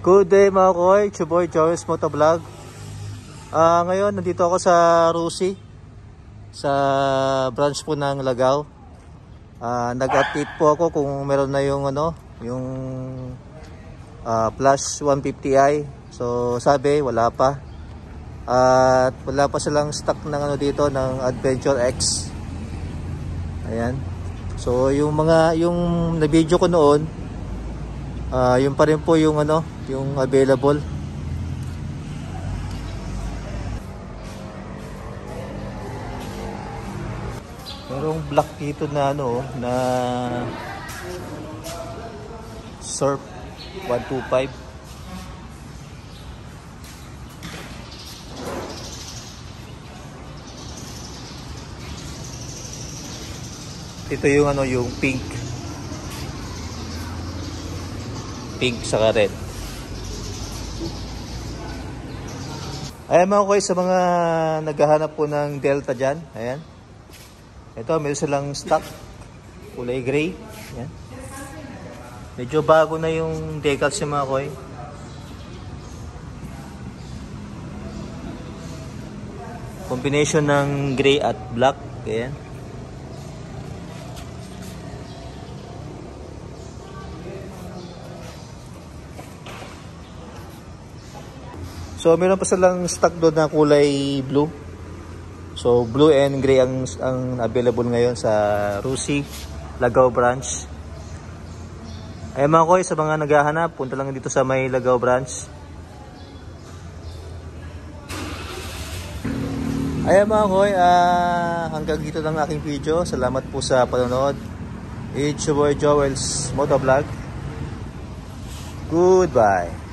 Good day mga koy, Chuboy Joyce Motovlog. Ngayon nandito ako sa Rusi, sa branch po ng Lagaw. Nag-update po ako kung meron na yung yung plus 150i. So sabi wala pa. At wala pa silang stock ng dito ng Adventure X. Ayan. So yung na-video ko noon, yung pa rin po yung yung available. Merong black dito na na Surf 125. Ito yung yung pink saka red. Ayan mga koy, sa mga naghahanap po ng Delta dyan, ayan, ito meron silang stock kulay gray. Ayan. Medyo bago na yung decals yung mga koy. Combination ng gray at black. Ayan. So meron pa silang stock doon na kulay blue. So blue and gray ang available ngayon sa Rusi, Lagaw branch. Ay mga koy, sa mga naghahanap, punta lang dito sa may Lagaw branch. Ayan mga koy, hanggang dito lang aking video. Salamat po sa panonood. It's your boy Joel's Motovlog. Goodbye.